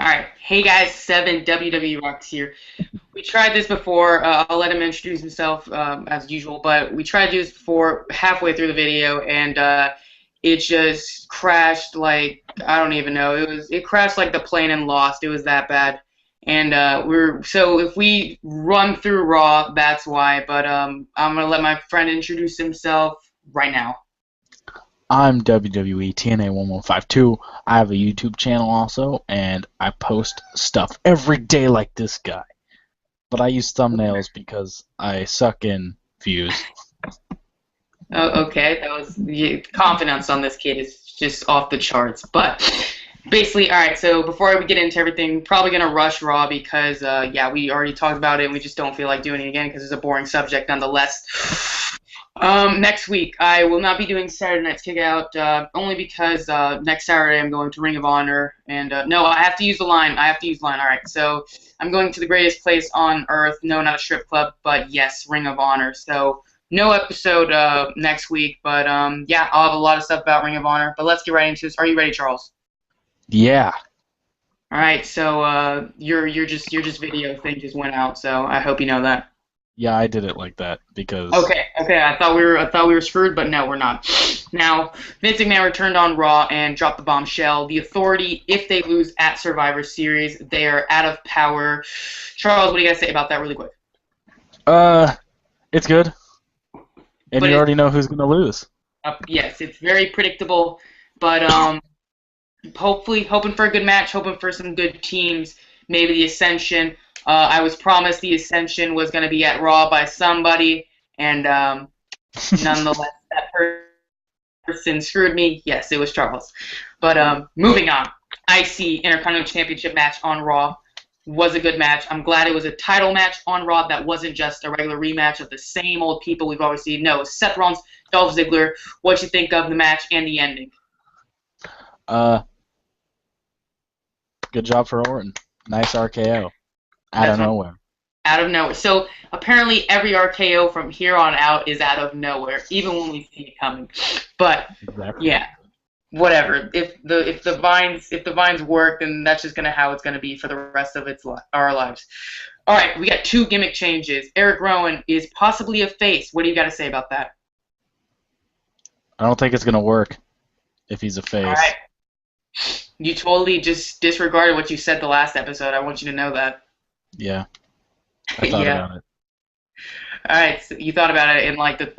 Alright, hey guys, 7 WWE Rocks here. We tried this before. I'll let him introduce himself as usual, but we tried to do this before halfway through the video, and it just crashed like I don't even know. It crashed like the plane and lost. It was that bad. And so if we run through Raw, that's why. But I'm gonna let my friend introduce himself right now. I'm WWE TNA 1152. I have a YouTube channel also, and I post stuff every day like this guy. But I use thumbnails because I suck in views. Oh, okay, that was confidence on this kid is just off the charts. But basically, all right. So before we get into everything, probably gonna rush Raw because yeah, we already talked about it, and we just don't feel like doing it again because it's a boring subject nonetheless. Next week I will not be doing Saturday Night's Kickout only because next Saturday I'm going to Ring of Honor, and no, I have to use the line. I have to use the line. All right, so I'm going to the greatest place on earth. No, not a strip club, but yes, Ring of Honor. So no episode next week, but yeah, I'll have a lot of stuff about Ring of Honor. But let's get right into this. Are you ready, Charles? Yeah. All right, so your just video thing just went out, so I hope you know that. Yeah, I did it like that because Okay. I thought we were screwed, but no, we're not. Now, Vince McMahon returned on Raw and dropped the bombshell. The Authority, if they lose at Survivor Series, they are out of power. Charles, what do you guys say about that, really quick? it's good. And But you already know who's gonna lose. yes, it's very predictable, but hopefully, hoping for a good match, hoping for some good teams, maybe the Ascension. I was promised the Ascension was going to be at Raw by somebody, and nonetheless, that person screwed me. Yes, it was Charles. But moving on, IC Intercontinental Championship match on Raw was a good match. I'm glad it was a title match on Raw that wasn't just a regular rematch of the same old people we've always seen. No, Seth Rollins, Dolph Ziggler. What you think of the match and the ending? Good job for Orton. Nice RKO. Out of nowhere. Out of nowhere. So apparently every RKO from here on out is out of nowhere, even when we see it coming. But Exactly. yeah, whatever. If the vines work, then that's just how it's gonna be for the rest of our lives. All right, we got two gimmick changes. Eric Rowan is possibly a face. What do you got to say about that? I don't think it's gonna work if he's a face. All right. You totally just disregarded what you said the last episode. I want you to know that. Yeah. I thought Yeah. about it. All right, so you thought about it in like the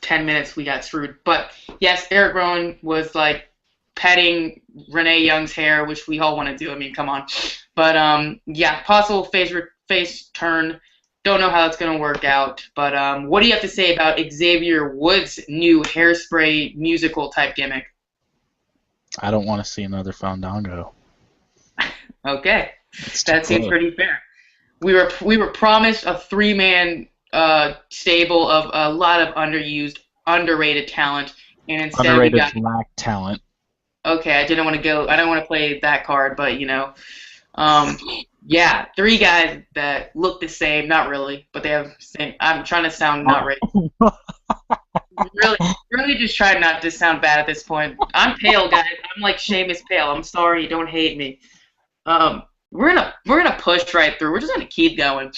10 minutes we got screwed. But yes, Eric Rowan was like petting Renee Young's hair, which we all want to do. I mean, come on. But yeah, possible face turn. Don't know how it's gonna work out. But what do you have to say about Xavier Woods' new hairspray musical type gimmick? I don't want to see another Fandango. Okay, It's too that seems close. pretty fair. We were promised a three-man stable of a lot of underused, underrated talent, and instead we Underrated got. lack talent. Okay, I didn't want to go. I don't want to play that card, but yeah, three guys that look the same. Not really, but they have same. I'm trying to sound not right. Really, just try not to sound bad at this point. I'm pale, guys. I'm like Sheamus pale. I'm sorry. Don't hate me. We're gonna push right through. We're just gonna keep going.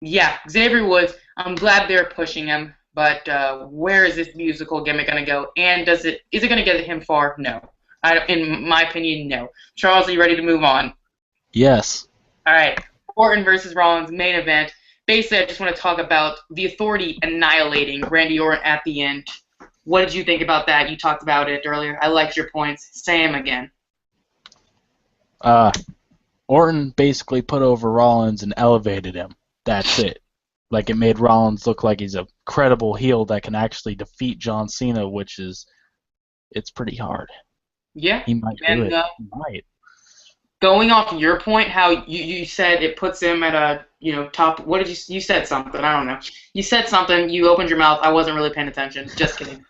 Yeah, Xavier Woods. I'm glad they're pushing him, but where is this musical gimmick gonna go? And is it gonna get him far? No. In my opinion, no. Charles, are you ready to move on? Yes. All right. Orton versus Rollins main event. Basically, I just want to talk about the Authority annihilating Randy Orton at the end. What did you think about that? You talked about it earlier. I liked your points. Say them again. Orton basically put over Rollins and elevated him. That's it. Like, it made Rollins look like he's a credible heel that can actually defeat John Cena, it's pretty hard. Yeah. He might do And it. He might. going off your point, how you said it puts him at a top. What did you said something? I don't know. You said something. You opened your mouth. I wasn't really paying attention. Just kidding.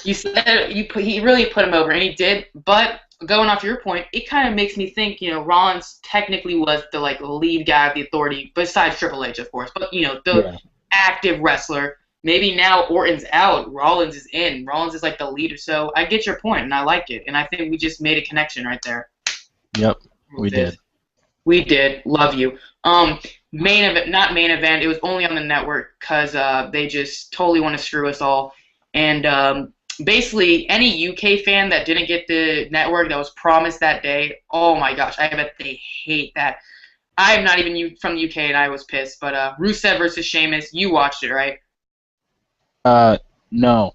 You said he really put him over, and he did. But going off your point, it kind of makes me think. Rollins technically was the lead guy of the Authority, besides Triple H, of course. But the active wrestler. Maybe now Orton's out, Rollins is in. Rollins is like the leader. So I get your point, and I like it. And I think we just made a connection right there. Yep. We did. We did. Love you. Main event, not main event. It was only on the network because they just totally want to screw us all. And basically, any UK fan that didn't get the network that was promised that day, oh my gosh, I bet they hate that. I'm not even from the UK, and I was pissed. But Rusev versus Sheamus, you watched it, right? No.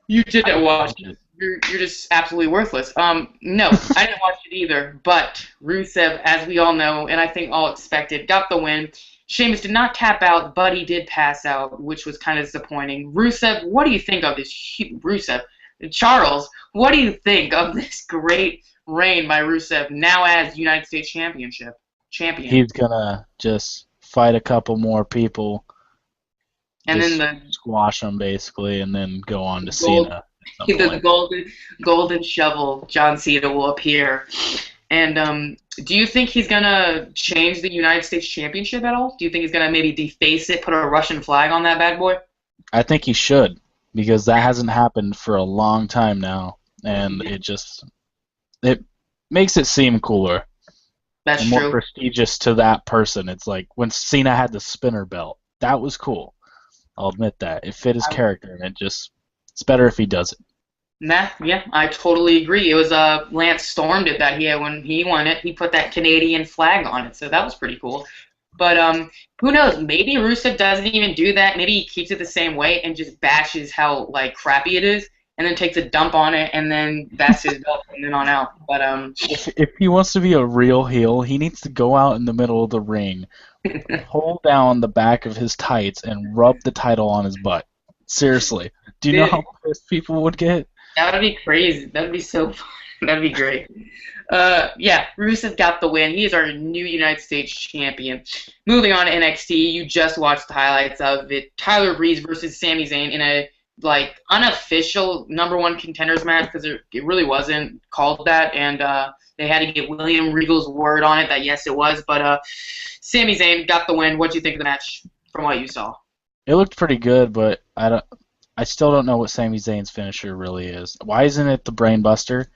You I didn't didn't watch watch it. it. You're just absolutely worthless. No, I didn't watch it either. But Rusev, as we all know, and I think all expected, got the win. Sheamus did not tap out, but he did pass out, which was kind of disappointing. Rusev, what do you think of this? Rusev, Charles, what do you think of this great reign by Rusev now as United States champion? He's gonna just fight a couple more people, And then just the squash them basically, and then go on to gold, Cena at some the point. golden shovel, John Cena will appear. And do you think he's gonna change the United States Championship at all? Do you think he's gonna maybe deface it, put a Russian flag on that bad boy? I think he should, because that hasn't happened for a long time now, and it makes it seem cooler That's and more true. prestigious to that person. It's like when Cena had the spinner belt. That was cool. I'll admit that. It fit his character, and it's better if he does it. Nah, yeah, I totally agree. It was Lance Storm did that. When he won it, he put that Canadian flag on it, so that was pretty cool. But who knows? Maybe Rusev doesn't even do that. Maybe he keeps it the same way and just bashes how like crappy it is, and then takes a dump on it, and then that's his belt from then on out. But If he wants to be a real heel, he needs to go out in the middle of the ring, pull down the back of his tights, and rub the title on his butt. Seriously. Do you know how pissed people would get? that would be crazy. That would be so fun. That'd be great. Yeah, Rusev got the win. He is our new United States champion. Moving on to NXT, you just watched the highlights of it. Tyler Breeze versus Sami Zayn in a like unofficial number one contenders match because it really wasn't called that, and they had to get William Regal's word on it that yes it was. But Sami Zayn got the win. What do you think of the match from what you saw? It looked pretty good, but I still don't know what Sami Zayn's finisher really is. Why isn't it the Brain Buster?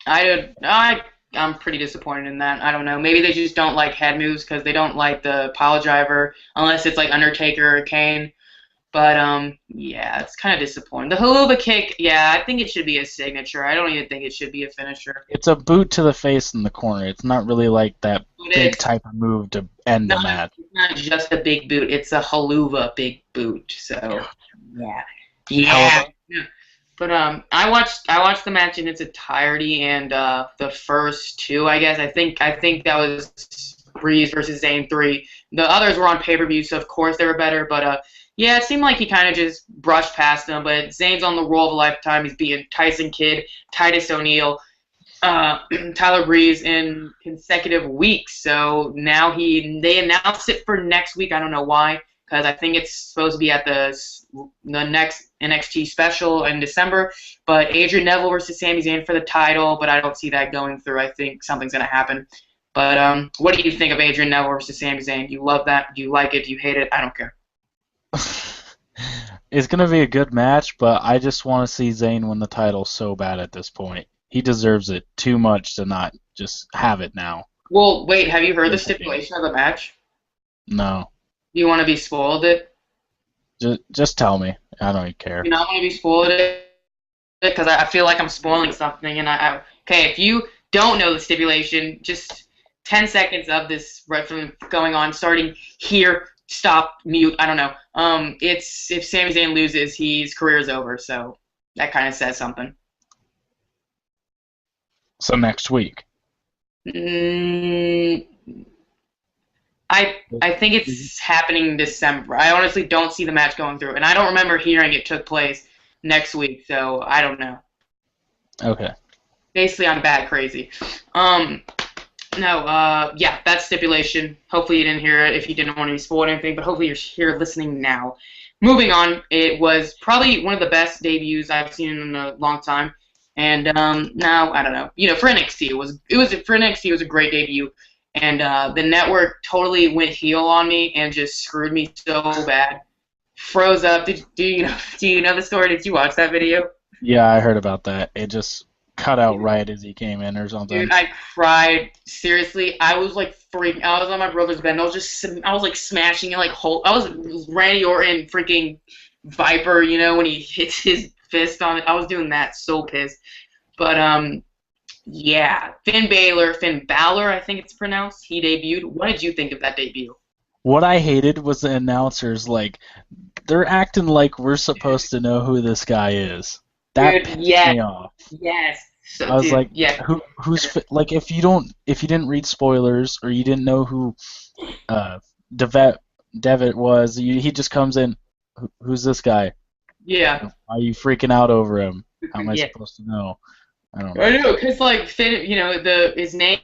I'm pretty disappointed in that. I don't know. Maybe they just don't like head moves because they don't like the pile driver unless it's like Undertaker or Kane. But yeah, it's kind of disappointing. The haluva kick, yeah, I think it should be a signature. I don't even think it should be a finisher. It's a boot to the face in the corner. It's not really like that But big type of move to end the match. it's not just a big boot. It's a haluva big boot. So yeah, yeah. Yeah. But I watched the match in its entirety and the first two, I guess. I think that was Breeze versus Zayn 3. The others were on pay-per-view, so of course they were better. But yeah, it seemed like he kind of just brushed past them. But Zayn's on the roll of a lifetime. He's beating Tyson Kidd, Titus O'Neil, Tyler Breeze in consecutive weeks. So now they announced it for next week. I don't know why, because I think it's supposed to be at the next NXT special in December. But Adrian Neville versus Sami Zayn for the title, but I don't see that going through. I think something's going to happen. But what do you think of Adrian Neville versus Sami Zayn? Do you love that? Do you like it? Do you hate it? I don't care. It's going to be a good match, but I just want to see Zayn win the title so bad at this point. He deserves it too much to not just have it now. Well, wait, have you heard the stipulation of the match? No. Do you want to be spoiled it? Just tell me. I don't even care. You not want to be spoiled it? Because I feel like I'm spoiling something. And okay, if you don't know the stipulation, just 10 seconds of this from going on, starting here, stop, mute, I don't know. It's if Sami Zayn loses, his career is over. So that kind of says something. So next week. I think it's happening in December. I honestly don't see the match going through, and I don't remember hearing it took place next week, so I don't know. Okay. Basically, I'm bad crazy. Yeah, that's stipulation. Hopefully you didn't hear it if you didn't want to be spoiled or anything, but hopefully you're here listening now. Moving on, it was probably one of the best debuts I've seen in a long time. And now I don't know. For NXT, it was a great debut. And the network totally went heel on me and just screwed me so bad. Froze up. Do you know the story? Did you watch that video? Yeah, I heard about that. It just cut out right as he came in or something. Dude, I cried. Seriously, I was like freaking. I was on my brother's bed. And I was like smashing it like whole. I was Randy Orton, freaking Viper. You know when he hits his fist on it. I was doing that. So pissed. But yeah, Finn Balor, I think it's pronounced. He debuted. What did you think of that debut? What I hated was the announcers, like, they're acting like we're supposed to know who this guy is. That Dude, pissed yes, me off. yes. So, I was dude, like, yes. like if you didn't read spoilers or you didn't know who uh Devitt was, he just comes in. Who's this guy? Yeah, Are you freaking out over him? How am I yeah. supposed to know? I don't I know. know, cause like Finn, you know, his name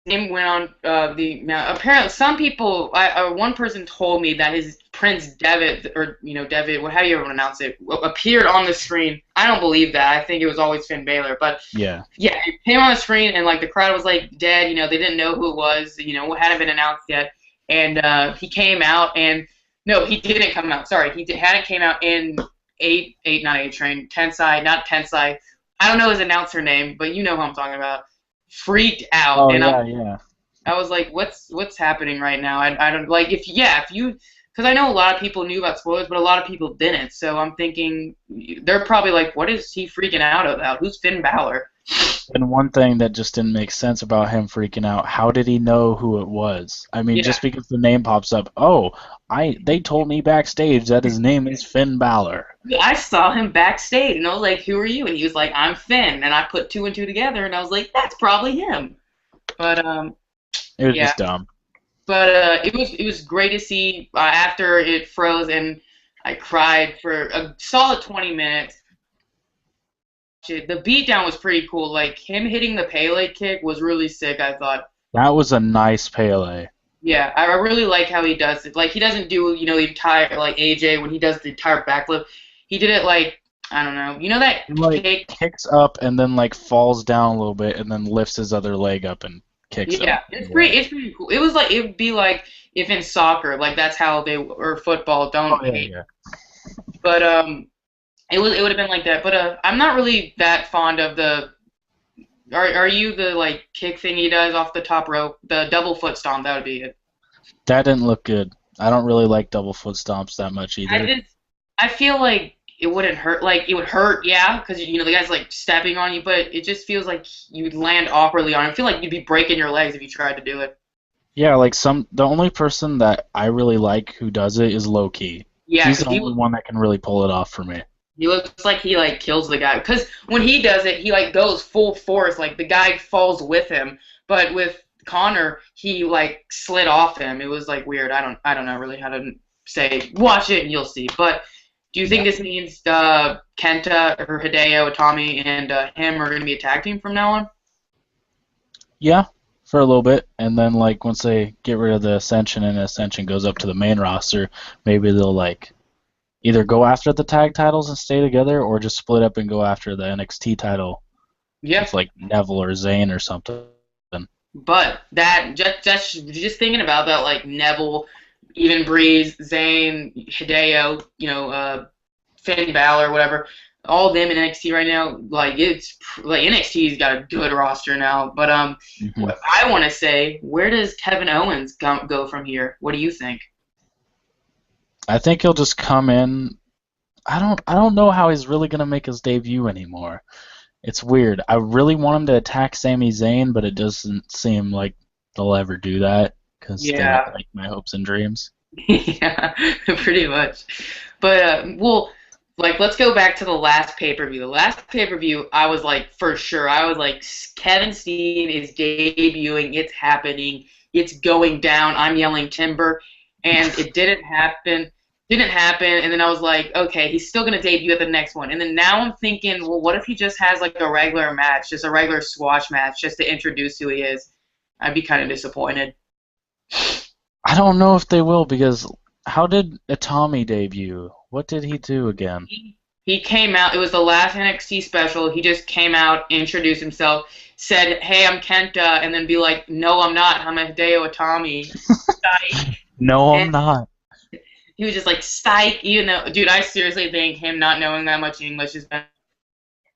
went on the now apparently some people one person told me that his Prince Devitt or Devitt, how do you ever pronounce it, appeared on the screen. I don't believe that. I think it was always Finn Balor, but Yeah. yeah, it came on the screen and like the crowd was like dead. They didn't know who it was. What hadn't been announced yet, and he came out and no, he didn't come out. Sorry, hadn't came out in not A Train, Tensai, not Tensai. I don't know his announcer name, but you know who I'm talking about. Freaked out, Oh and yeah, yeah. I was like, what's happening right now? I don't like if you because I know a lot of people knew about spoilers, but a lot of people didn't. So I'm thinking they're probably like, what is he freaking out about? Who's Finn Balor? And one thing that just didn't make sense about him freaking out, how did he know who it was? I mean, Yeah, just because the name pops up, they told me backstage that his name is Finn Balor. I saw him backstage, and I was like, who are you? And he was like, I'm Finn, and I put two and two together, and I was like, that's probably him. But It was yeah. just dumb. But it was great to see after it froze, and I cried for a solid 20 minutes. The beatdown was pretty cool. Like him hitting the Pele kick was really sick. I thought. That was a nice Pele. Yeah, I really like how he does it. Like he doesn't do the entire like AJ when he does the entire backflip. He did it like I don't know. You know that He like kick? kicks up and then like falls down a little bit and then lifts his other leg up and kicks him Yeah, it's pretty cool. It was like it would be like if in soccer, like that's how they or football Oh don't yeah, hate. yeah. But it would have been like that. But I'm not really that fond of the. Are you the like kick thing he does off the top rope, the double foot stomp? That would be it. That didn't look good. I don't really like double foot stomps that much I either. just I feel like it wouldn't hurt. Like it would hurt, yeah, because the guy's like stepping on you, but it just feels like you'd land awkwardly on it. I feel like you'd be breaking your legs if you tried to do it. Yeah, like the only person that I really like who does it is Low Key. Yeah, He's because the only one that can really pull it off for me. he looks like he like kills the guy. Because when he does it, he like goes full force. Like the guy falls with him, but with Connor, he like slid off him. It was like weird. I don't know really how to say. Watch it and you'll see. But do you think Yeah. this means Kenta or Hideo Itami and him are going to be a tag team from now on? Yeah, for a little bit, and then like once they get rid of the Ascension and Ascension goes up to the main roster, maybe they'll like either go after the tag titles and stay together, or just split up and go after the NXT title Yeah. with like Neville or Zayn or something. But that just thinking about that, like Neville, even Breeze, Zayn, Hideo, Finn Balor, whatever, all of them in NXT right now, like it's like NXT's got a good roster now. But Hmm. what I want to say, where does Kevin Owens go from here? What do you think? I think he'll just come in. I don't know how he's really gonna make his debut anymore. It's weird. I really want him to attack Sami Zayn, but it doesn't seem like they'll ever do that because they don't Yeah, like my hopes and dreams. yeah, pretty much. But well, like let's go back to the last pay-per-view. The last pay-per-view, I was like for sure. I was like Kevin Steen is debuting. It's happening. It's going down. I'm yelling timber, and it didn't happen. Didn't happen. And then I was like, okay, he's still gonna debut at the next one. And then now I'm thinking, well, what if he just has like a regular match, just a regular squash match, just to introduce who he is? I'd be kind of disappointed. I don't know if they will because how did Itami debut? What did he do again? He came out. It was the last NXT special. He just came out, introduced himself, said, "Hey, I'm Kenta," and then be like, "No, I'm not. I'm a Hideo Itami." Psych. No, I'm And not. he was just like, "Psych." Even though, dude, I seriously think him not knowing that much English is better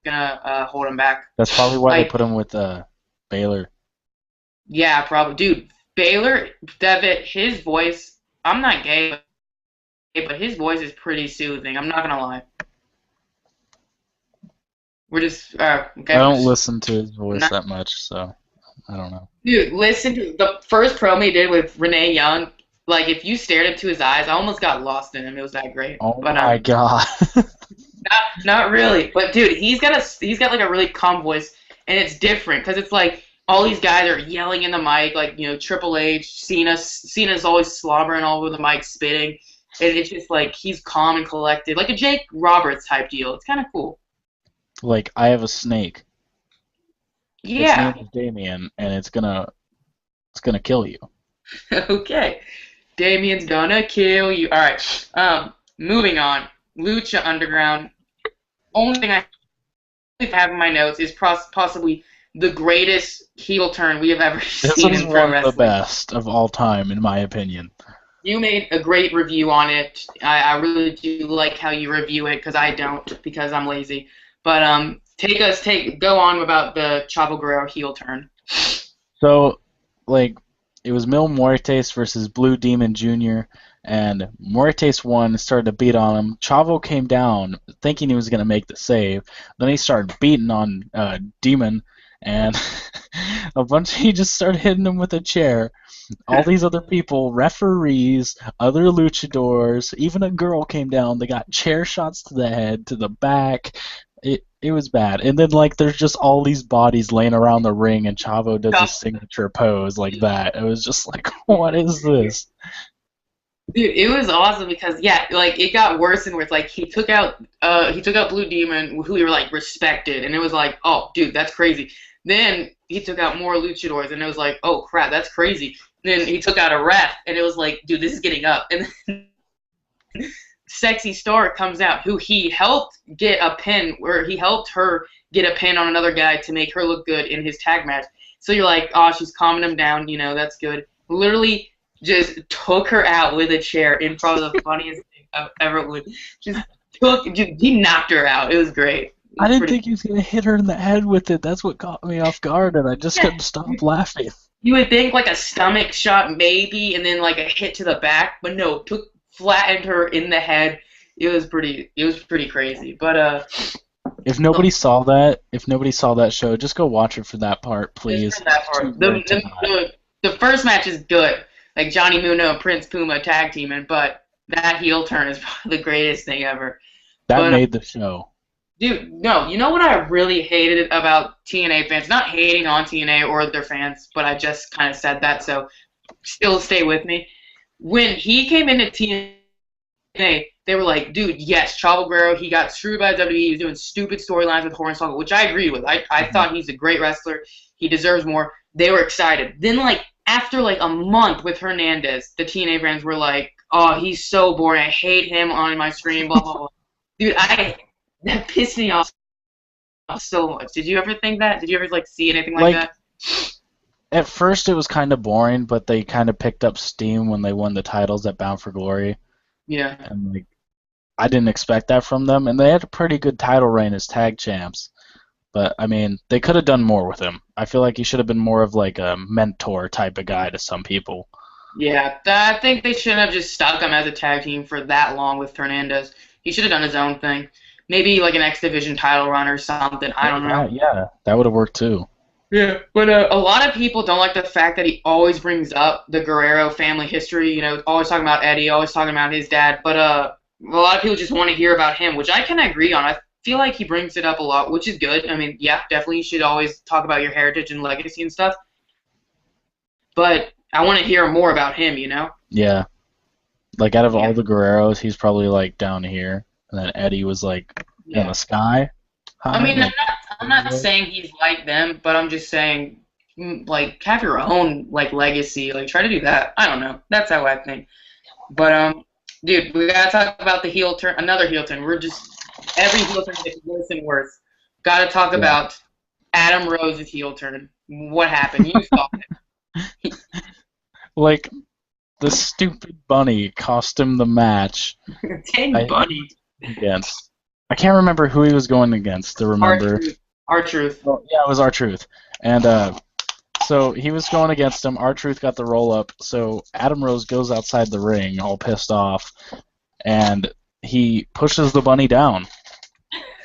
gonna hold him back. That's probably why they Like, put him with Baylor. yeah, probably, dude. Baylor, Devitt, his voice. I'm not gay, but his voice is pretty soothing. I'm not gonna lie. We're just I okay. We're don't just listen to his voice not, that much, so I don't know. dude. Listen to the first promo he did with Renee Young. Like, if you stared into his eyes, I almost got lost in him. It was that great. Oh But my god. not really. But dude, he's got like a really calm voice, and it's different because it's like all these guys are yelling in the mic, like Triple H, Cena's always slobbering all over the mic, spitting, and it's just like he's calm and collected, like a Jake Roberts type deal. It's kind of cool. Like, I have a snake. Its Yeah. name is Damien, and it's gonna kill you. Okay. Damien's gonna kill you. All right. Moving on. Lucha Underground. Only thing I have in my notes is possibly the greatest heel turn we have ever This seen is in pro one of the wrestling. best of all time, in my opinion. You made a great review on it. I really do like how you review it because I don't because I'm lazy. But go on about the Chavo Guerrero heel turn. So, like, it was Mil Muertes versus Blue Demon Jr., and Muertes won and started to beat on him. Chavo came down thinking he was going to make the save. Then he started beating on Demon, and he just started hitting him with a chair. All these other people, referees, other luchadors, even a girl came down. They got chair shots to the head, to the back. It was bad. And then like there's just all these bodies laying around the ring, and Chavo does his signature pose like that. It was just like, what is this? Dude, it was awesome because yeah, like it got worse and worse. Like he took out Blue Demon, who we were like respected, and it was like, oh, dude, that's crazy. Then he took out more luchadors, and it was like, oh crap, that's crazy. Then he took out a ref, and it was like, dude, this is getting up. And then Sexy Star comes out, who he helped get a pin, where he helped her get a pin on another guy to make her look good in his tag match. So you're like, oh, she's calming him down, that's good. Literally just took her out with a chair in probably the funniest thing I've ever would. He knocked her out. It was great. I didn't think he was gonna hit her in the head with it. That's what caught me off guard, and I just couldn't stop laughing. You would think like a stomach shot maybe, and then like a hit to the back, but no, flattened her in the head. It was pretty crazy. But if nobody saw that show, just go watch it for that part, please. just for that part. The first match is good. Like Johnny Muno and Prince Puma tag teaming, but that heel turn is probably the greatest thing ever. That made the show. Dude, no, you know what I really hated about TNA fans? Not hating on TNA or their fans, but I just kind of said that, so still stay with me. When he came into TNA, they were like, dude, yes, Chavo Guerrero, he got screwed by WWE. He was doing stupid storylines with Hornswoggle, which I agreed with. I thought he's a great wrestler. He deserves more. They were excited. Then, like, after, like, a month with Hernandez, the TNA fans were like, oh, he's so boring. I hate him on my screen, blah, blah, blah. Dude, that pissed me off so much. Did you ever think that? Did you ever, like, see anything like that? At first, it was kind of boring, but they kind of picked up steam when they won the titles at Bound for Glory. Yeah. And, like, I didn't expect that from them, and they had a pretty good title reign as tag champs. But, I mean, they could have done more with him. I feel like he should have been more of, like, a mentor type of guy to some people. Yeah, I think they shouldn't have just stuck him as a tag team for that long with Hernandez. He should have done his own thing. Maybe, like, an X Division title run or something. I don't know. Yeah, that would have worked, too. Yeah, but a lot of people don't like the fact that he always brings up the Guerrero family history, always talking about Eddie, always talking about his dad, but a lot of people just want to hear about him, which I can agree on. I feel like he brings it up a lot, which is good. I mean, yeah, definitely you should always talk about your heritage and legacy and stuff, but I want to hear more about him, Yeah. Like, out of all the Guerreros, he's probably, like, down here, and then Eddie was, like, in the sky. I mean, I'm not saying he's like them, but I'm just saying, like, have your own, like, legacy. Like, try to do that. I don't know. That's how I think. But, dude, we gotta talk about the heel turn, another heel turn. Every heel turn gets worse and worse. Gotta talk about Adam Rose's heel turn. What happened? You saw it. Like, the stupid bunny cost him the match. Dang bunny. Against I can't remember who he was going against to remember. R-Truth. Oh, yeah, it was R-Truth. And so he was going against him. R-Truth got the roll up. So Adam Rose goes outside the ring, all pissed off, and he pushes the bunny down.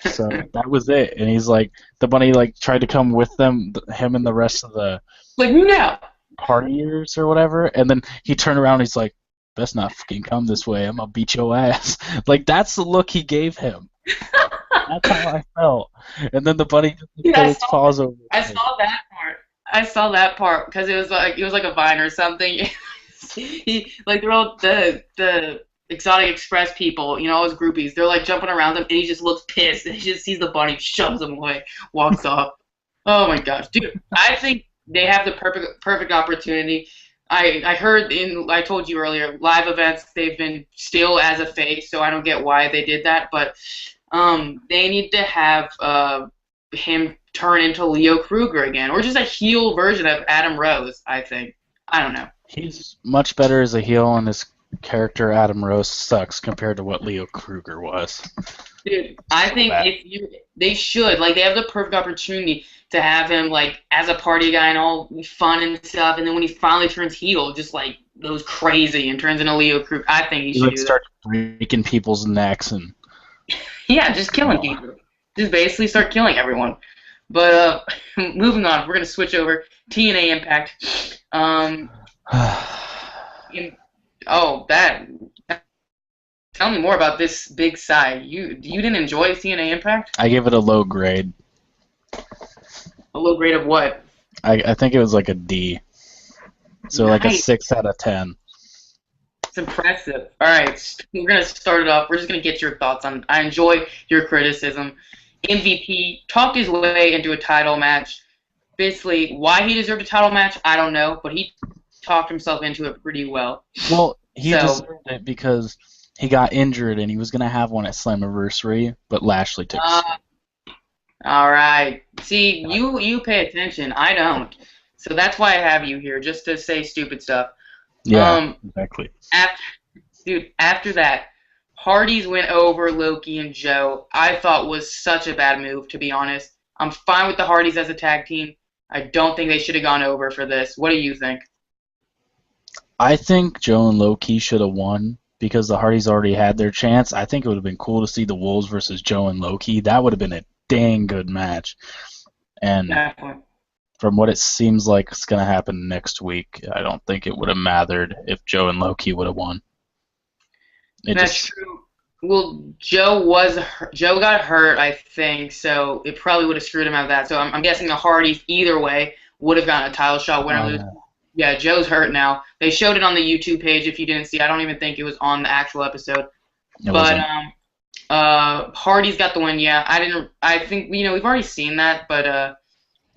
So that was it. And he's like, the bunny like tried to come with them, him and the rest of the Like, no. partiers or whatever. And then he turned around. And he's like, "Best not fucking come this way. I'm gonna beat your ass." Like that's the look he gave him. That's how I felt. And then the bunny just put its paws over. I saw that part. I saw that part because it was like a vine or something. He like they're all the Exotic Express people, you know, all his groupies. They're like jumping around him, and he just looks pissed. And he just sees the bunny, shoves him away, walks off. Oh my gosh, dude! I think they have the perfect opportunity. I heard I told you earlier, live events they've been still as a face, so I don't get why they did that, but they need to have him turn into Leo Kruger again, or just a heel version of Adam Rose. I think. I don't know. He's much better as a heel, and his character Adam Rose sucks compared to what Leo Kruger was. Dude, I think they should, like, they have the perfect opportunity to have him, like, as a party guy and all fun and stuff, and then when he finally turns heel, just, like, goes crazy and turns into Leo Kruger. I think he should do start breaking people's necks and... Yeah, just killing people. Just basically start killing everyone. But, moving on, we're going to switch over. TNA Impact. Tell me more about this big sigh. You didn't enjoy TNA Impact? I gave it a low grade. A low grade of what? I think it was like a D. So nice. Like a 6 out of 10. It's impressive. All right, we're going to start it off. We're just going to get your thoughts on it. I enjoy your criticism. MVP talked his way into a title match. Basically, why he deserved a title match, I don't know, but he talked himself into it pretty well. Well, he deserved it because he got injured and he was going to have one at Slammiversary, but Lashley took it. All right. See, you pay attention. I don't. So that's why I have you here, just to say stupid stuff. Yeah, exactly. After that, Hardy's went over Loki and Joe. I thought was such a bad move, to be honest. I'm fine with the Hardys as a tag team. I don't think they should have gone over for this. What do you think? I think Joe and Loki should have won because the Hardys already had their chance. I think it would have been cool to see the Wolves versus Joe and Loki. That would have been a dang good match. And definitely. From what it seems like is going to happen next week, I don't think it would have mattered if Joe and Loki would have won. That's true. Well, Joe got hurt, I think, so it probably would have screwed him out of that. So I'm guessing the Hardys, either way, would have gotten a title shot, win or lose. Yeah, Joe's hurt now. They showed it on the YouTube page. If you didn't see, I don't even think it was on the actual episode. Hardy's got the win. Yeah, I think we've already seen that, but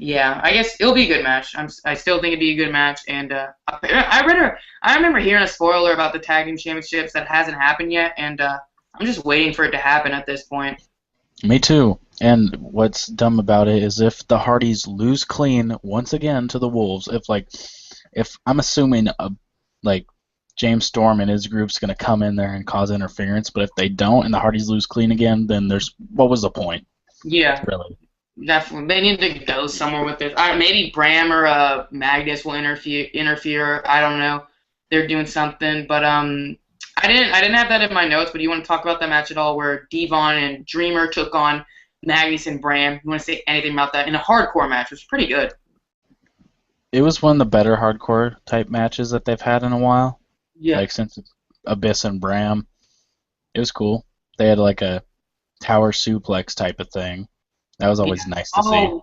yeah, I guess it'll be a good match. I still think it'd be a good match, and I remember hearing a spoiler about the tag team championships that hasn't happened yet, and I'm just waiting for it to happen at this point. Me too. And what's dumb about it is if the Hardys lose clean once again to the Wolves, if I'm assuming James Storm and his group's going to come in there and cause interference, but if they don't and the Hardys lose clean again, then what was the point? Yeah. Really. Definitely. They need to go somewhere with this. Maybe Bram or Magnus will interfere. I don't know. They're doing something, but I didn't have that in my notes, but do you want to talk about that match at all where Devon and Dreamer took on Magnus and Bram? You want to say anything about that in a hardcore match? It was pretty good. It was one of the better hardcore type matches that they've had in a while. Yeah. Since it's Abyss and Bram. It was cool. They had like a tower suplex type of thing. That was always nice to see.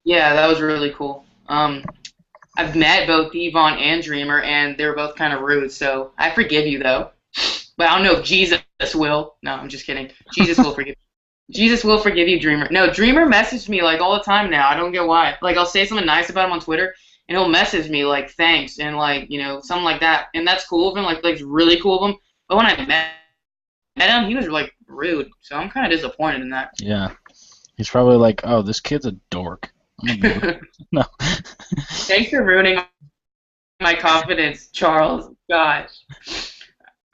Yeah, that was really cool. I've met both Devon and Dreamer, and they were both kind of rude, so I forgive you, though. But I don't know if Jesus will. No, I'm just kidding. Jesus will forgive you. Jesus will forgive you, Dreamer. No, Dreamer messaged me, all the time now. I don't get why. I'll say something nice about him on Twitter, and he'll message me, thanks, and, something like that. And that's cool of him. It's really cool of him. But when I met him, he was, rude. So I'm kind of disappointed in that. Yeah. He's probably like, oh, this kid's a dork. I'm a dork. No. Thanks for ruining my confidence, Charles. Gosh.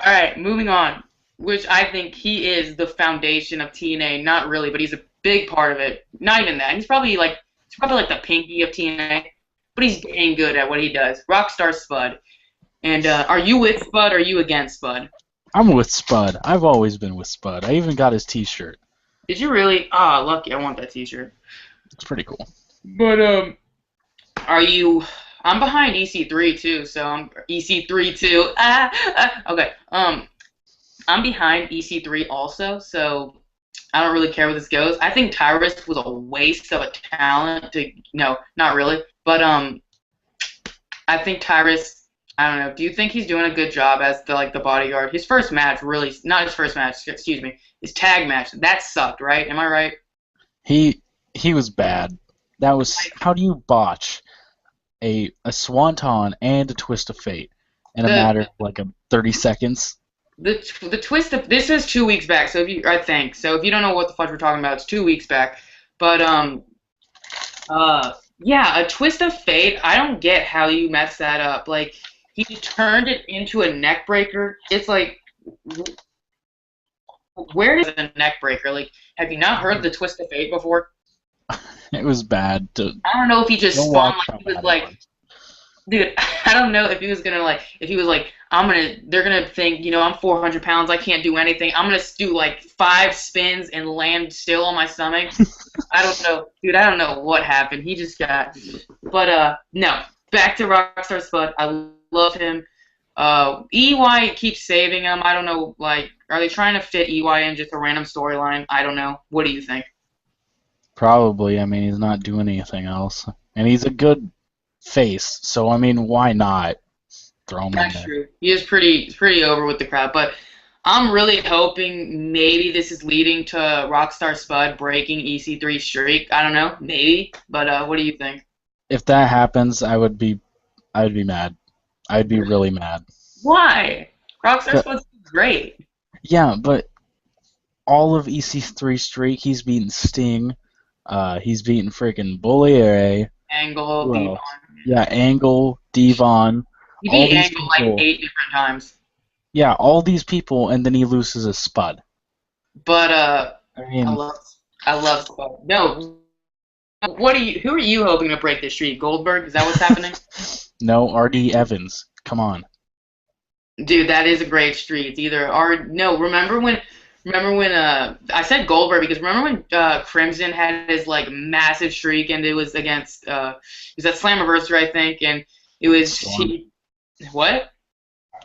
All right, moving on. which I think he is the foundation of TNA. Not really, but he's a big part of it. Not even that. He's probably like the pinky of TNA, but he's dang good at what he does. Rockstar Spud. And are you with Spud or are you against Spud? I'm with Spud. I've always been with Spud. I even got his T-shirt. Did you really? Ah, lucky. I want that T-shirt. It's pretty cool. But are you? I'm behind EC3 too, so I'm EC3 too. Okay. I'm behind EC3 also, so I don't really care where this goes. I think Tyrus was a waste of a talent. No, not really, but I think Tyrus. I don't know. Do you think he's doing a good job as the bodyguard? His first match, really, not his first match. Excuse me, his tag match that sucked, right? Am I right? He was bad. That was how do you botch a swanton and a twist of fate in a The matter of like 30 seconds? the twist of this is 2 weeks back. So I think so. If you don't know what the fuck we're talking about, it's 2 weeks back. But yeah, a twist of fate. I don't get how you messed that up. Like he turned it into a neck breaker. It's like where is a neck breaker? Like have you not heard the twist of fate before? It was bad. I don't know if he just Don't spun watch like how he was bad it like, was. dude. I don't know if he was gonna like if he was like they're gonna think I'm 400 pounds, I can't do anything. I'm gonna do like 5 spins and land still on my stomach. I don't know, dude. I don't know what happened. He just got, but no. Back to Rockstar Spud. I love him. EY keeps saving him. I don't know. Like, are they trying to fit EY in just a random storyline? I don't know. What do you think? Probably. I mean, he's not doing anything else, and he's a good face. So I mean, why not throw him in That's there? true. He is pretty over with the crowd, but I'm really hoping maybe this is leading to Rockstar Spud breaking EC3 streak. I don't know, maybe, but what do you think? If that happens, I'd be mad. I'd be really mad. Why? Rockstar But, Spud's great. yeah, but all of EC3 streak, he's beaten Sting. He's beaten freaking Bully Ray. Angle, Who Devon. else? Yeah, Angle, Devon, He all beat these Angle like people. 8 different times. Yeah, all these people, and then he loses a Spud. But I I mean, love I love Spud. No, who are you hoping to break this streak? Goldberg? Is that what's happening? no, RD Evans. Come on. Dude, that is a great streak. It's either or no. Remember when I said Goldberg because remember when Crimson had his like massive streak and it was against it was at Slammiversary I think and it was Storm. what?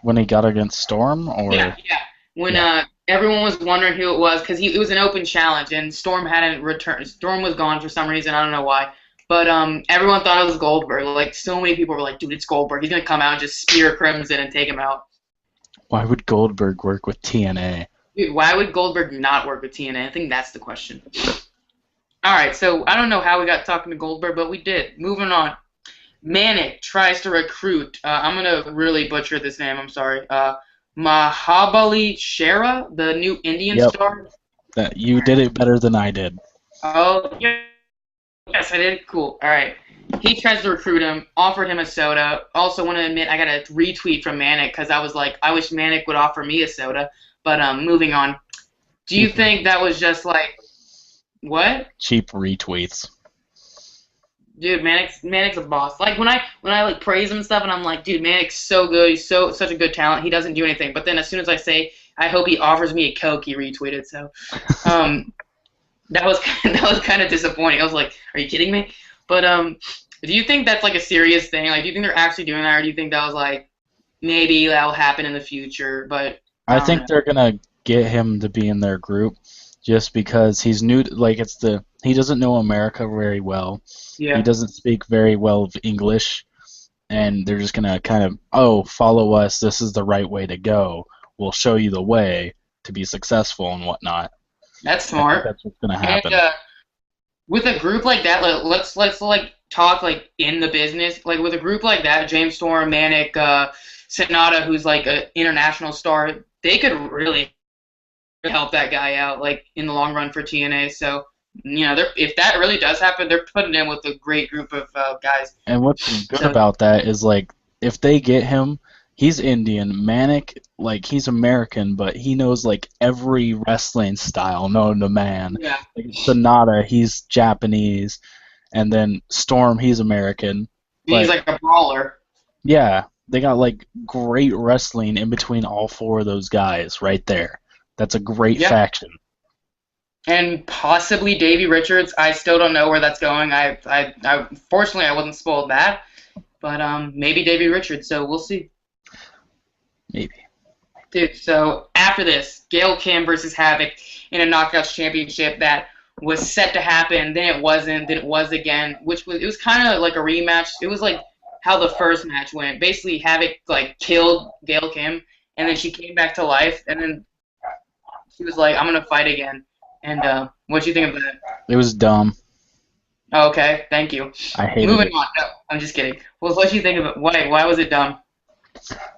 When he got against Storm, Yeah, or yeah. When yeah, everyone was wondering who it was because it was an open challenge and Storm hadn't returned. Storm was gone for some reason. I don't know why. But everyone thought it was Goldberg. Like so many people were like, "Dude, it's Goldberg. He's gonna come out and just spear Crimson and take him out." why would Goldberg work with TNA? Dude, why would Goldberg not work with TNA? I think that's the question. All right, so I don't know how we got talking to Goldberg, but we did. Moving on. Manic tries to recruit. I'm gonna really butcher this name. I'm sorry. Mahabali Shera, the new Indian Yep, star. that you did it better than I did. Oh, yeah. Yes, I did. Cool. All right. He tries to recruit him, offered him a soda. Also, want to admit I got a retweet from Manic because I was like, I wish Manic would offer me a soda. But moving on. Do you Cheap, think that was just like what? cheap retweets. Dude, Manic's a boss. Like when I like praise him and stuff, and I'm like, dude, Manic's so good. He's such a good talent. He doesn't do anything. But then as soon as I say, I hope he offers me a Coke, he retweeted. So, um, that was that was kind of disappointing. I was like, are you kidding me? But do you think that's like a serious thing? Like, do you think they're actually doing that, or do you think that was like maybe that'll happen in the future? But I I don't think know. they're gonna get him to be in their group just because he's new. Like he doesn't know America very well. He Yeah, doesn't speak very well of English, and they're just gonna kind of follow us. This is the right way to go. We'll show you the way to be successful and whatnot. that's I think smart. that's what's gonna And happen. with a group like that, let's like talk like in the business. Like with a group like that, James Storm, Manic, Sonata, who's like an international star, they could really help that guy out like in the long run for TNA. So if that really does happen, they're putting in with a great group of guys. And what's good So about that is like if they get him, he's Indian. Manic, like he's American, but he knows like every wrestling style known to man. Yeah. Like Sonata, he's Japanese, and then Storm, he's American. He's But like a brawler. yeah, they got like great wrestling in between all four of those guys right there. That's a great Yeah. faction. And possibly Davey Richards. I still don't know where that's going. I fortunately I wasn't spoiled that, but maybe Davey Richards. So we'll see. Maybe. Dude, so after this, Gail Kim versus Havoc in a Knockouts Championship that was set to happen, then it wasn't, then it was again, it was kind of like a rematch. It was like how the first match went. Basically, Havoc like killed Gail Kim, and then she came back to life, and then she was like, "I'm gonna fight again." And what do you think of that? It was dumb. Oh, okay, thank you. I hated Moving it. on. No, I'm just kidding. Well, what do you think of it? Why was it dumb?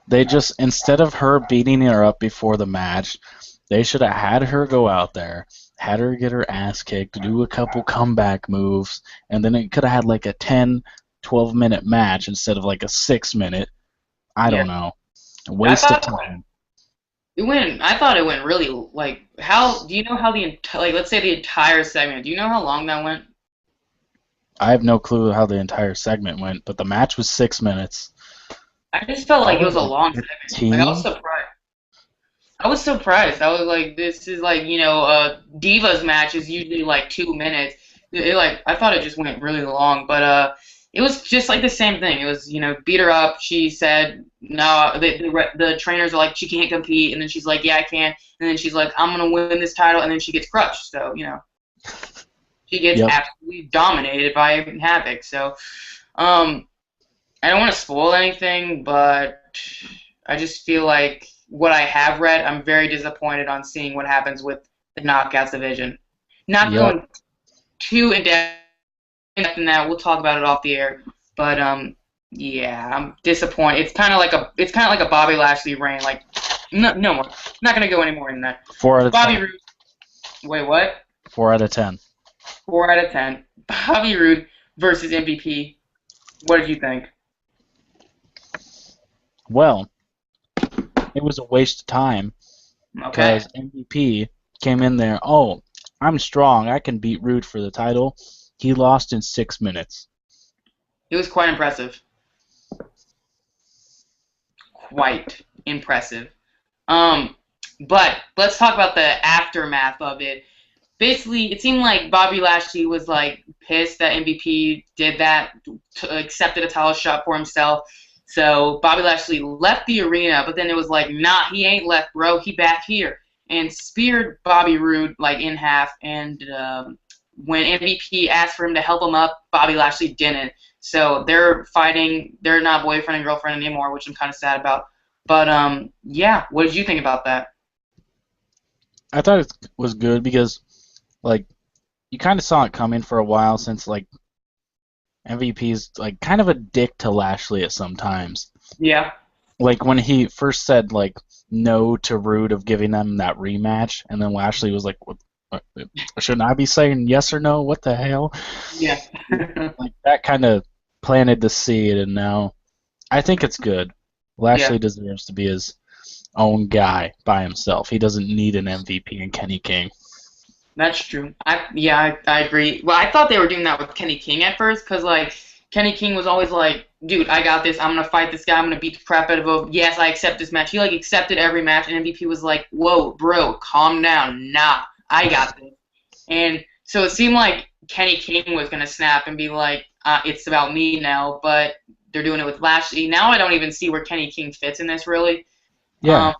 They just, instead of her beating her up before the match, they should have had her go out there, had her get her ass kicked, do a couple comeback moves, and then it could have had like a 10, 12-minute match instead of like a 6-minute. I Yeah, don't know. A I waste of thought time. it went. I thought it went really like how. Do you know how like let's say the entire segment? Do you know how long that went? I have no clue how the entire segment went, but the match was 6 minutes. I just felt like it Probably was a like long segment. Like I was 15. surprised. I was surprised. I was like, this is like Divas match is usually like 2 minutes. Like I thought it just went really long, but it was just like the same thing. It was beat her up. She said no. The trainers are like she can't compete, and then she's like yeah I can, and then she's like I'm gonna win this title, and then she gets crushed. So she gets Yep. absolutely dominated by Havoc. So um I don't want to spoil anything, but I just feel like what I have read, I'm very disappointed on seeing what happens with the Knockouts division. Not Yep. going too in depth in that, we'll talk about it off the air. But yeah, I'm disappointed. It's kind of like a Bobby Lashley reign. Like no more. Not gonna go any more than that. 4 out of Bobby 10. Roode. Wait, what? 4 out of 10. 4 out of 10. Bobby Roode versus MVP. What did you think? Well, it was a waste of time Okay. because MVP came in there. Oh, I'm strong. I can beat Rude for the title. He lost in 6 minutes. It was quite impressive. Quite impressive. Um, but let's talk about the aftermath of it. Basically, it seemed like Bobby Lashley was like pissed that MVP did that, accepted a title shot for himself. So Bobby Lashley left the arena, but then it was like, nah, he ain't left, bro. He back here and speared Bobby Roode like in half. And when MVP asked for him to help him up, Bobby Lashley didn't. So they're fighting. They're not boyfriend and girlfriend anymore, which I'm kind of sad about. But yeah, what did you think about that? I thought it was good because, like, you kind of saw it coming for a while since, like, MVP's, like, kind of a dick to Lashley at some times. Yeah. Like, when he first said, like, no to Rude of giving them that rematch, and then Lashley was like, what, shouldn't I be saying yes or no? What the hell? Yeah. Like, that kind of planted the seed, and now I think it's good. Yeah. Lashley deserves to be his own guy by himself. He doesn't need an MVP in Kenny King. That's true. I agree. Well, I thought they were doing that with Kenny King at first, because like Kenny King was always like, "Dude, I got this. I'm gonna fight this guy. I'm gonna beat the crap out of him. Yes, I accept this match." He like accepted every match, and MVP was like, "Whoa, bro, calm down. Nah, I got this." And so it seemed like Kenny King was gonna snap and be like, "It's about me now." But they're doing it with Lashley. Now I don't even see where Kenny King fits in this really. Yeah, Um,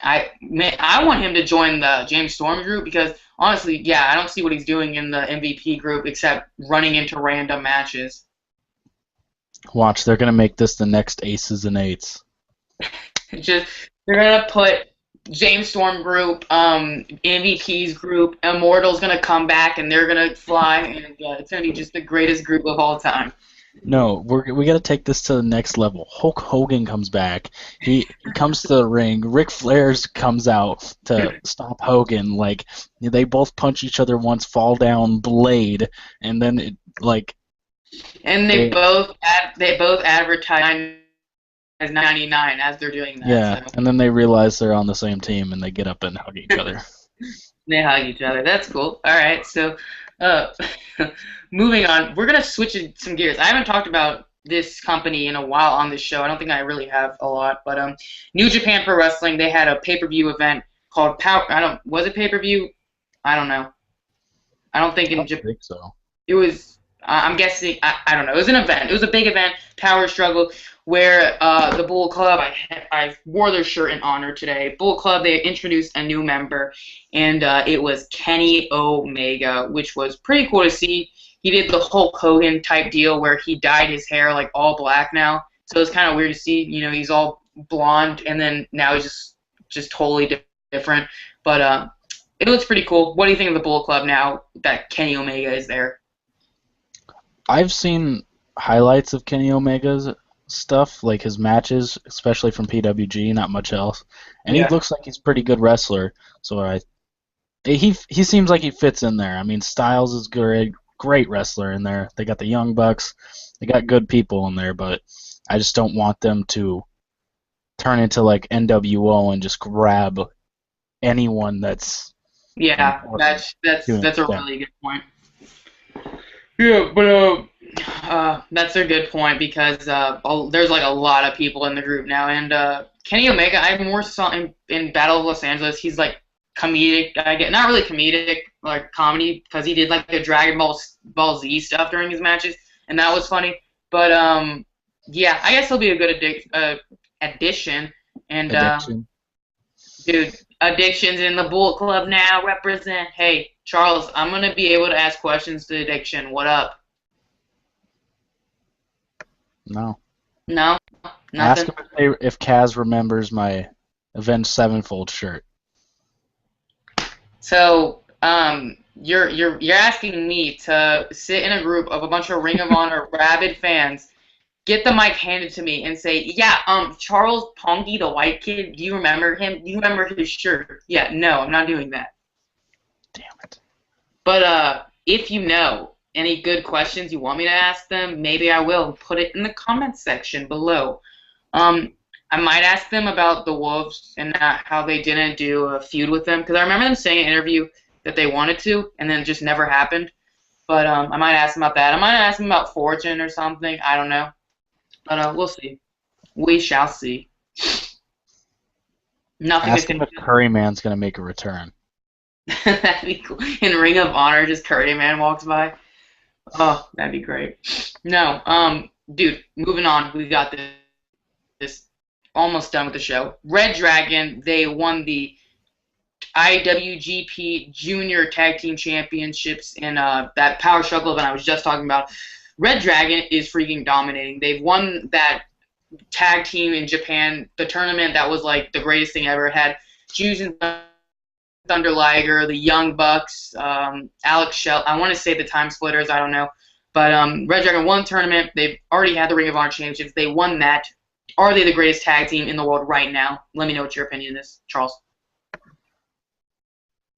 I want him to join the James Storm group because honestly, yeah, I don't see what he's doing in the MVP group except running into random matches. watch. They're gonna make this the next Aces and Eights. It's just they're gonna put James Storm group, MVP's group, Immortal's gonna come back and they're gonna fly, and it's gonna be just the greatest group of all time. No, we got to take this to the next level. Hulk Hogan comes back. He comes to the ring. Ric Flair's comes out to stop Hogan. Like they both punch each other once, fall down, blade, and then And they they both advertise 99 as they're doing that. Yeah, So and then they realize they're on the same team and they get up and hug each other. they hug each other. That's cool. All right, so uh, moving on, we're gonna switch some gears. I haven't talked about this company in a while on this show. I don't think I really have a lot, but New Japan Pro Wrestling, they had a pay-per-view event called Power. I don't was it pay-per-view? I don't know. I don't think I in don't Japan. think so. It was, I'm guessing, I don't know. It was an event. It was a big event, Power Struggle, where the Bull Club, I wore their shirt in honor today. Bull Club, they introduced a new member, and it was Kenny Omega, which was pretty cool to see. He did the Hulk Hogan type deal where he dyed his hair like all black now. So it's kind of weird to see, he's all blonde, and then now he's just totally different. But it looks pretty cool. What do you think of the Bull Club now that Kenny Omega is there? I've seen highlights of Kenny Omega's stuff, like his matches, especially from PWG, not much else. And he Yeah. looks like he's a pretty good wrestler. So he seems like he fits in there. I mean, Styles is great wrestler in there. They got the Young Bucks. They got good people in there, but I just don't want them to turn into like NWO and just grab anyone that's Yeah, important to an that's a extent. really good point. Yeah, but that's a good point because there's like a lot of people in the group now, and Kenny Omega, I more saw in Battle of Los Angeles. He's like comedic. I get not really comedic, like comedy, because he did like the Ball Z stuff during his matches, and that was funny. But yeah, I guess he'll be a good addition. And Addiction. dude, Addiction's in the Bullet Club now. Represent. Hey, Charles, I'm gonna be able to ask questions to Addiction. What up? No. No, Ask nothing. him if Kaz remembers my Avenged Sevenfold shirt. So, you're asking me to sit in a group of a bunch of Ring of Honor rabid fans, get the mic handed to me, and say, "Yeah, Charles Pongy, the white kid, do you remember him? Do you remember his shirt?" Yeah, no, I'm not doing that. Damn it. But if you know any good questions you want me to ask them, maybe I will put it in the comments section below. Um, I might ask them about the Wolves and how they didn't do a feud with them because I remember them saying in an interview that they wanted to, and then it just never happened. But I might ask them about that. I might ask them about Fortune or something. I don't know. But we'll see. We shall see. Nothing is Ask him gonna. if Curryman's going to make a return. That'd be cool. In Ring of Honor, just Curry Man walks by. Oh, that'd be great. No, dude, moving on. We got this almost done with the show. Red Dragon, they won the IWGP Junior Tag Team Championships in that Power Struggle event I was just talking about. Red Dragon is freaking dominating. They've won that tag team in Japan, the tournament that was like the greatest thing ever. It had Jushin Thunder Liger, the Young Bucks, Alex Shell. I want to say the Time Splitters. I don't know. But Red Dragon won the tournament. They've already had the Ring of Honor Championships. They won that. Are they the greatest tag team in the world right now? Let me know what your opinion is, Charles.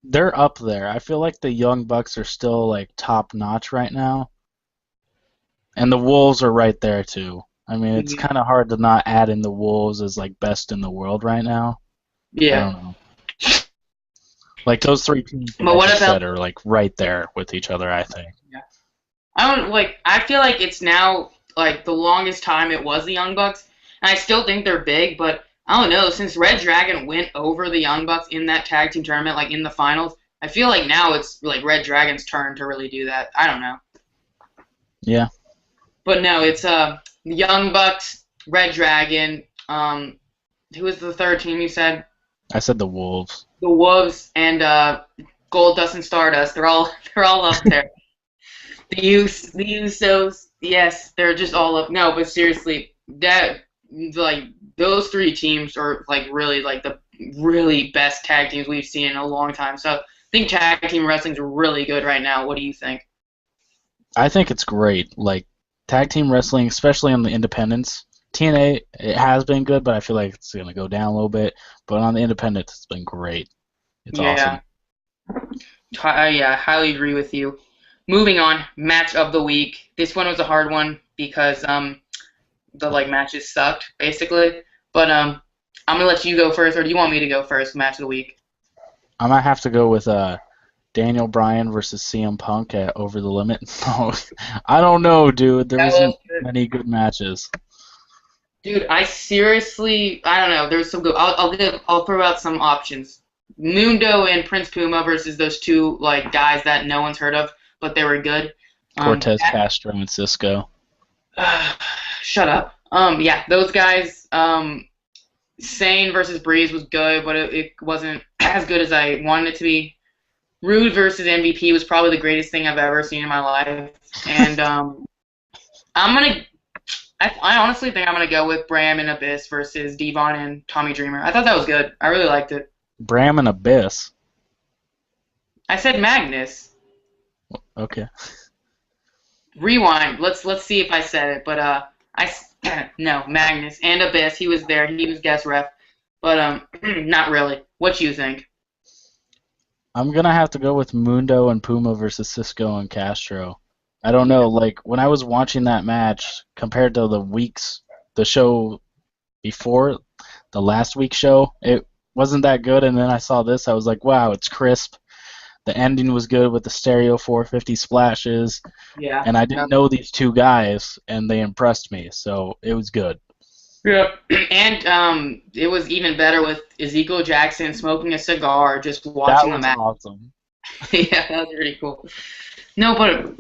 They're up there. I feel like the Young Bucks are still like top notch right now. And the Wolves are right there too. I mean, it's Yeah. kind of hard to not add in the Wolves as like best in the world right now. I Yeah. don't know. Like those three teams that But I what just about? said are like right there with each other, I think. Yeah. I don't like. I feel like it's now like the longest time it was the Young Bucks, and I still think they're big. But I don't know. Since Red Dragon went over the Young Bucks in that tag team tournament, like in the finals, I feel like now it's like Red Dragon's turn to really do that. I don't know. Yeah. But no, it's Young Bucks, Red Dragon. Who was the third team you said? I said the Wolves. The Wolves and Gold Dust and Stardust. They're all up there. The Usos. Yes, they're just all up. No, but seriously, that like those three teams are like really like the really best tag teams we've seen in a long time. So I think tag team wrestling's really good right now. What do you think? I think it's great. Like tag team wrestling, especially on the independents. TNA, it has been good, but I feel like it's gonna go down a little bit. But on the independents, it's been great. It's awesome. Yeah, yeah, highly agree with you. Moving on, match of the week. This one was a hard one because the like matches sucked basically. But I'm gonna let you go first, or do you want me to go first? Match of the week. I might have to go with Daniel Bryan versus CM Punk at Over the Limit. No, I don't know, dude. There That was wasn't good. many good matches. Dude, I don't know. There's some good. I'll throw out some options. Mundo and Prince Puma versus those two like guys that no one's heard of, but they were good. Um, Cortez Castro and Cisco. shut up. Yeah, those guys. Sane versus Breeze was good, but it wasn't as good as I wanted it to be. Rude versus MVP was probably the greatest thing I've ever seen in my life, and I'm gonna. I honestly think I'm gonna go with Bram and Abyss versus Devon and Tommy Dreamer. I thought that was good. I really liked it. Bram and Abyss. I said Magnus. Okay. Rewind. Let's see if I said it. But no, Magnus and Abyss. He was there. He was guest ref. But not really. What you think? I'm gonna have to go with Mundo and Puma versus Cisco and Castro. I don't Yeah. know, like when I was watching that match compared to the show before, the last week's show, it wasn't that good. And then I saw this, I was like, wow, it's crisp. The ending was good with the stereo 450 splashes, Yeah. and I No. didn't know these two guys, and they impressed me, so it was good. Yeah. And it was even better with Ezekiel Jackson smoking a cigar, just That watching the was match. awesome. Yeah, that was pretty cool. No, but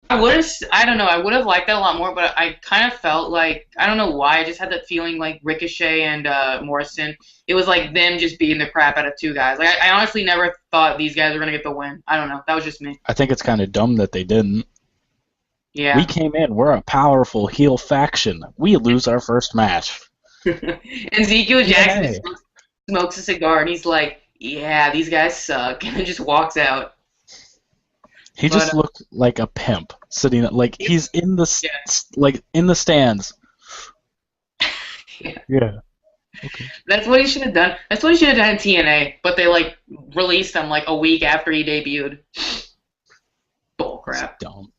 I would have, I don't know, I would have liked that a lot more, but I kind of felt like, I don't know why, I just had that feeling like Ricochet and Morrison, it was like them just beating the crap out of two guys. Like, I honestly never thought these guys were going to get the win. I don't know. That was just me. I think it's kind of dumb that they didn't. We Yeah. came in, we're a powerful heel faction. We lose our first match. And Ezekiel Jackson TNA. just smokes a cigar, and he's like, yeah, these guys suck, and then just walks out. He But, just looked like a pimp sitting like he's in the yeah. like in the stands. Yeah. Yeah. Okay. That's what he should have done. That's what he should have done in TNA, but they, like, released him, like, a week after he debuted. It's Bullcrap. dumb.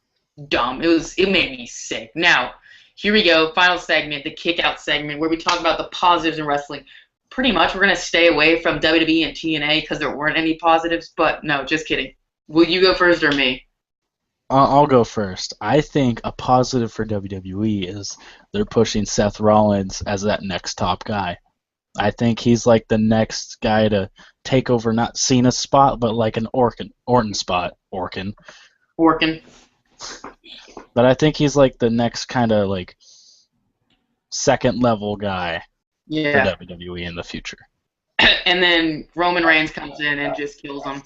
Dumb. It made me sick. Now, here we go. Final segment, the kick out segment, where we talk about the positives in wrestling. Pretty much, we're gonna stay away from WWE and TNA because there weren't any positives. But no, just kidding. Will you go first or me? I'll go first. I think a positive for WWE is they're pushing Seth Rollins as that next top guy. I think he's like the next guy to take over not Cena's spot, but like an Orton spot. Orton. Working. But I think he's like the next kind of like second level guy for Yeah. WWE in the future. And then Roman Reigns comes in and just kills him.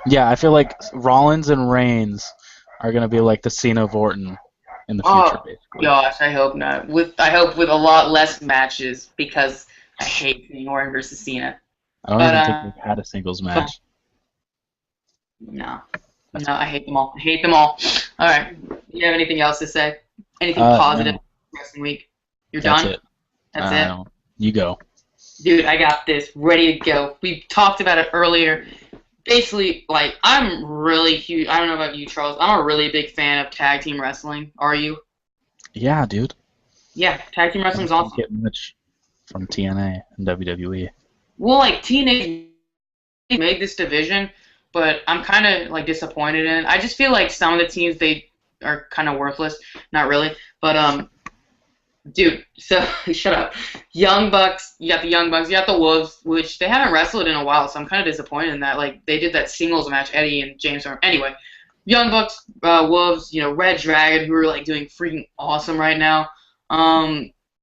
Yeah, I feel like Rollins and Reigns are gonna be like the Cena of Orton in the future, Oh basically. gosh, I hope not. I hope with a lot less matches because I hate seeing Orton versus Cena. I don't But even think they've had a singles match. no, That's no, I hate them all. I hate them all. All right. Do you have anything else to say? Anything positive no, wrestling week? You're that's done? it. That's I it? don't. You go. Dude, I got this ready to go. We talked about it earlier. Basically, like, I'm really huge. I don't know about you, Charles. I'm a really big fan of tag team wrestling. Are you? Yeah, dude. Yeah, tag team I wrestling's don't awesome. get much from TNA and WWE. Well, like, TNA made this division, but I'm kind of, like, disappointed in it. I just feel like some of the teams, they are kind of worthless. Not really. But, dude, so shut up. Young Bucks, you got the Young Bucks, you got the Wolves, which they haven't wrestled in a while, so I'm kind of disappointed in that. Like, they did that singles match, Eddie and James Storm. Anyway, Young Bucks, Wolves, Red Dragon, who are like doing freaking awesome right now.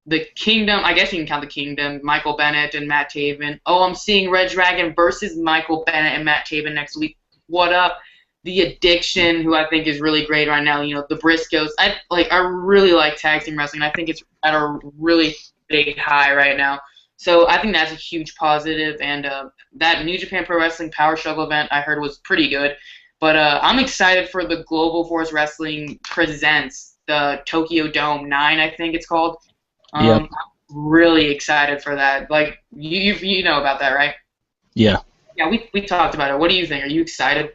The Kingdom, I guess you can count the Kingdom, Michael Bennett and Matt Taven. Oh, I'm seeing Red Dragon versus Michael Bennett and Matt Taven next week. What up? The Addiction, who I think is really great right now. The Briscoes. I really like tag team wrestling. I think it's at a really big high right now. So I think that's a huge positive. And that New Japan Pro Wrestling Power Struggle event I heard was pretty good. But I'm excited for the Global Force Wrestling Presents, the Tokyo Dome 9, I think it's called. Yep. I'm really excited for that. Like, you know about that, right? Yeah. Yeah, we talked about it. What do you think? Are you excited?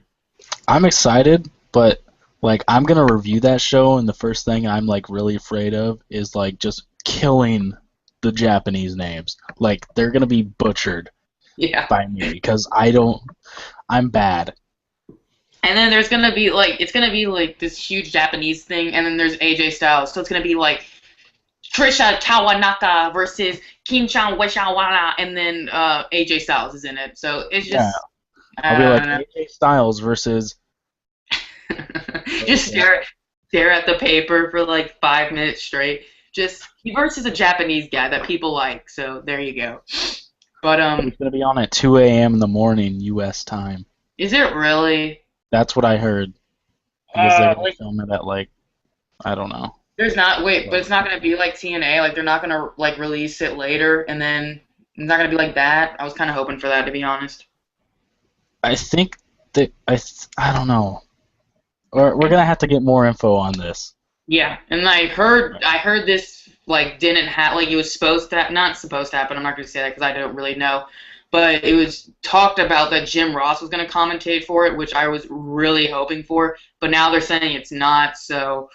I'm excited, but Like, I'm gonna review that show, and the first thing I'm like really afraid of is like just killing the Japanese names. Like, they're gonna be butchered Yeah. by me because I don't. I'm bad. And then there's gonna be like it's gonna be like this huge Japanese thing, and then there's AJ Styles, so it's gonna be like Trisha Tawanaka versus Kinchan Weshawana, and then AJ Styles is in it. So it's Yeah, just I'll be I like don't know. AJ Styles versus. Just stare at the paper for like 5 minutes straight. Just he versus a Japanese guy that people like. So there you go. But It's gonna be on at 2 a.m. in the morning U.S. time. is it really? That's what I heard because they're gonna Like film it at like I don't know. there's not wait, but Well, it's not gonna be like TNA. Like they're not gonna like release it later, and then it's not gonna be like that. I was kind of hoping for that, to be honest. I think that I don't know. We're gonna have to get more info on this. Yeah, and I heard this like didn't have like it was supposed to not supposed to happen. I'm not gonna say that because I don't really know, but it was talked about that Jim Ross was gonna commentate for it, which I was really hoping for. But now they're saying it's not, so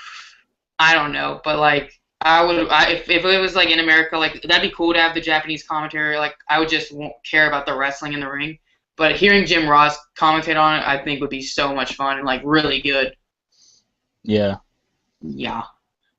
I don't know. But like if it was like in America, like that'd be cool to have the Japanese commentary. Like I would just won't care about the wrestling in the ring. But hearing Jim Ross commentate on it, I think would be so much fun and like really good. Yeah. Yeah.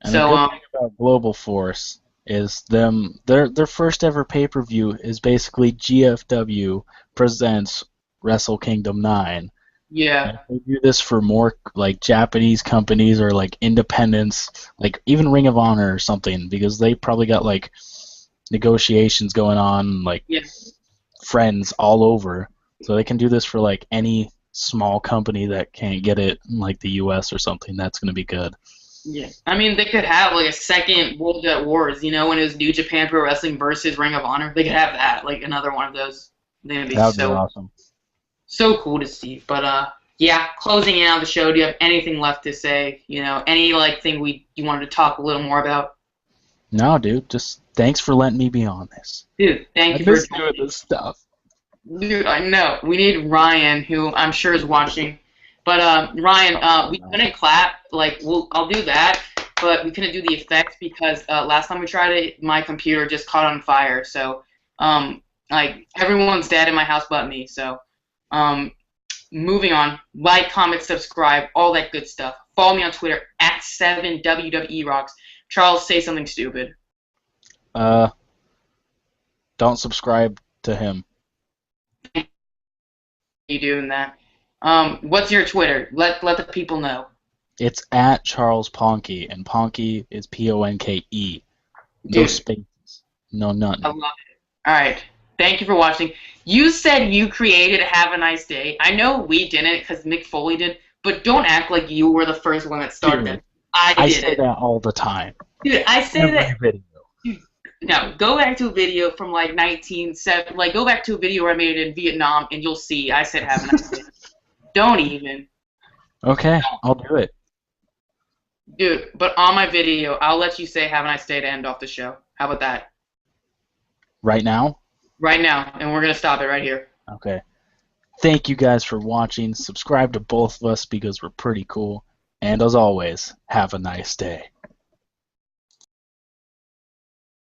And the So good thing about Global Force is their first ever pay-per-view is basically GFW presents Wrestle Kingdom 9. yeah. And if they do this for more like Japanese companies or like independents, like even Ring of Honor or something, because they probably got like negotiations going on, like Yeah. friends all over. So they can do this for like any small company that can't get it in like the US or something. That's going to be good. Yeah. I mean, they could have like a second World at Wars, when it was New Japan Pro Wrestling versus Ring of Honor. They could have that, like another one of those. They'd be That would be so awesome. so cool to see. But yeah, closing in on the show. Do you have anything left to say? Any like thing you wanted to talk a little more about? No, dude, just thanks for letting me be on this. Dude, I thank you for miss doing this stuff. Dude, I know. We need Ryan, who I'm sure is watching. But Ryan, we couldn't clap. Like, I'll do that, but we couldn't do the effects because last time we tried it, my computer just caught on fire. So, like, everyone's dead in my house but me. So, moving on. Like, comment, subscribe, all that good stuff. Follow me on Twitter at 7WWERocks. Charles, say something stupid. Don't subscribe to him. You doing that? What's your Twitter? Let the people know. It's at Charles Ponke, and Ponke is Ponke. No Dude, spaces. No nothing. I love it. All right. Thank you for watching. You said you created Have a Nice Day. I know we didn't because Mick Foley did, but don't act like you were the first one that started it. I did say it. that all the time. Dude, I say Every that. video. No, go back to a video from like 1970. Like, go back to a video where I made it in Vietnam, and you'll see I said Have a Nice Day. Don't even. Okay, I'll do it. Dude, but on my video, I'll let you say Have a Nice Day to end off the show. How about that? Right now? Right now, and we're going to stop it right here. Okay. Thank you guys for watching. Subscribe to both of us because we're pretty cool. And as always, have a nice day.